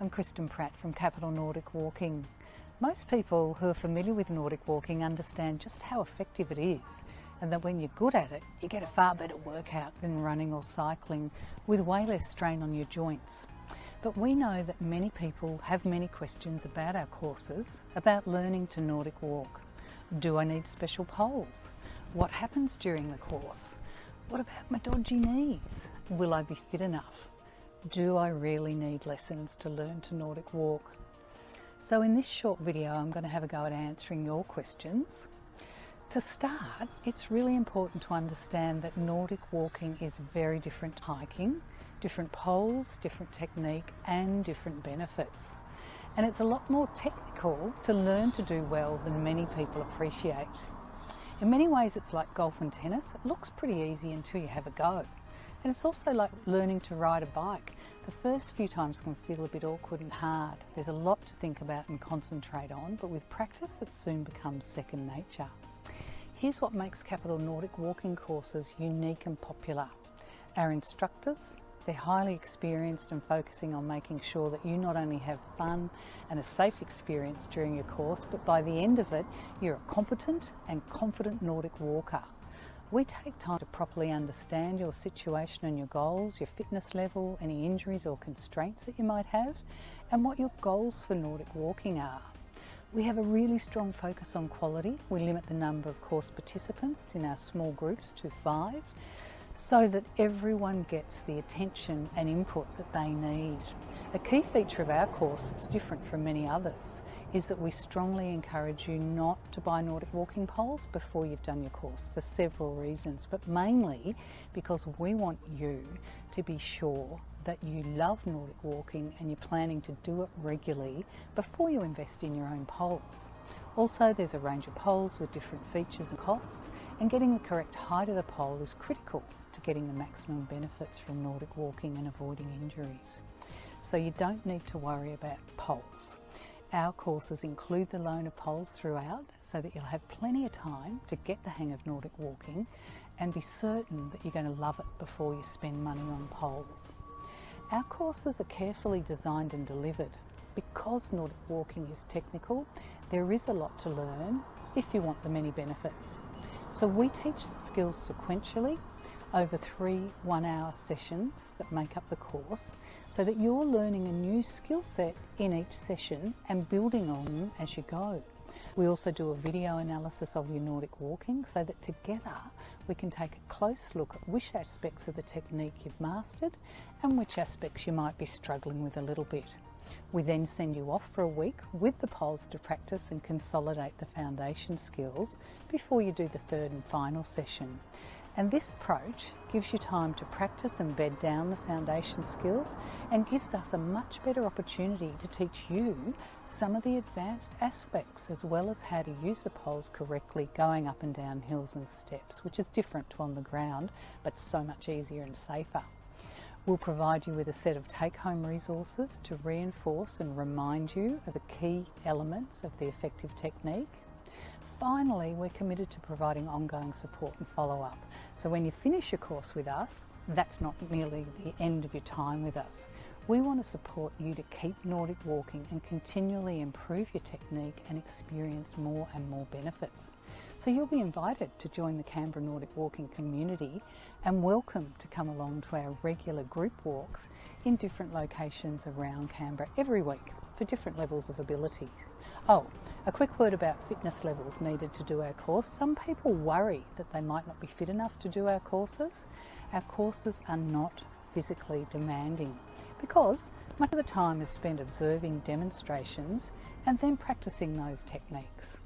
I'm Kristen from Capital Nordic Walking. Most people who are familiar with Nordic walking understand just how effective it is, and that when you're good at it, you get a far better workout than running or cycling with way less strain on your joints. But we know that many people have many questions about our courses, about learning to Nordic walk. Do I need special poles? What happens during the course? What about my dodgy knees? Will I be fit enough? Do I really need lessons to learn to Nordic walk? So in this short video, I'm going to have a go at answering your questions. To start, it's really important to understand that Nordic walking is very different to hiking, different poles, different technique and different benefits. And it's a lot more technical to learn to do well than many people appreciate. In many ways it's like golf and tennis. It looks pretty easy until you have a go. And it's also like learning to ride a bike. The first few times can feel a bit awkward and hard. There's a lot to think about and concentrate on, but with practice it soon becomes second nature. Here's what makes Capital Nordic walking courses unique and popular. Our instructors, they're highly experienced and focusing on making sure that you not only have fun and a safe experience during your course, but by the end of it, you're a competent and confident Nordic walker. We take time to properly understand your situation and your goals, your fitness level, any injuries or constraints that you might have, and what your goals for Nordic walking are. We have a really strong focus on quality. We limit the number of course participants in our small groups to 5, so that everyone gets the attention and input that they need. A key feature of our course that's different from many others is that we strongly encourage you not to buy Nordic walking poles before you've done your course for several reasons, but mainly because we want you to be sure that you love Nordic walking and you're planning to do it regularly before you invest in your own poles. Also, there's a range of poles with different features and costs, and getting the correct height of the pole is critical to getting the maximum benefits from Nordic walking and avoiding injuries. So you don't need to worry about poles. Our courses include the loan of poles throughout, so that you'll have plenty of time to get the hang of Nordic walking and be certain that you're going to love it before you spend money on poles. Our courses are carefully designed and delivered. Because Nordic walking is technical, there is a lot to learn if you want the many benefits. So we teach the skills sequentially over 3 one-hour sessions that make up the course, so that you're learning a new skill set in each session and building on them as you go. We also do a video analysis of your Nordic walking, so that together we can take a close look at which aspects of the technique you've mastered and which aspects you might be struggling with a little bit. We then send you off for a week with the poles to practice and consolidate the foundation skills before you do the third and final session. And this approach gives you time to practice and bed down the foundation skills, and gives us a much better opportunity to teach you some of the advanced aspects, as well as how to use the poles correctly going up and down hills and steps, which is different to on the ground, but so much easier and safer. We'll provide you with a set of take-home resources to reinforce and remind you of the key elements of the effective technique. Finally, we're committed to providing ongoing support and follow-up. So when you finish your course with us, that's not merely the end of your time with us. We want to support you to keep Nordic walking and continually improve your technique and experience more and more benefits. So you'll be invited to join the Canberra Nordic Walking community, and welcome to come along to our regular group walks in different locations around Canberra every week for different levels of abilities. Oh, a quick word about fitness levels needed to do our course. Some people worry that they might not be fit enough to do our courses. Our courses are not physically demanding, because much of the time is spent observing demonstrations and then practicing those techniques.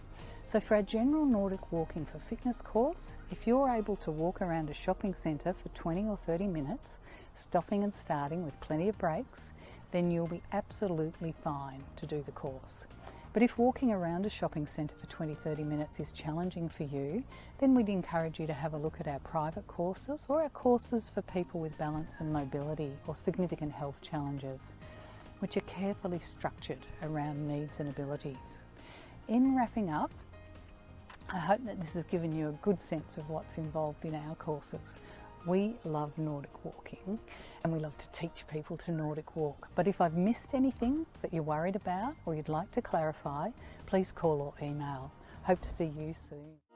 So for our general Nordic walking for fitness course, if you're able to walk around a shopping centre for 20 or 30 minutes, stopping and starting with plenty of breaks, then you'll be absolutely fine to do the course. But if walking around a shopping centre for 20-30 minutes is challenging for you, then we'd encourage you to have a look at our private courses, or our courses for people with balance and mobility or significant health challenges, which are carefully structured around needs and abilities. In wrapping up, I hope that this has given you a good sense of what's involved in our courses. We love Nordic walking, And we love to teach people to Nordic walk. But if I've missed anything that you're worried about or you'd like to clarify, please call or email. Hope to see you soon.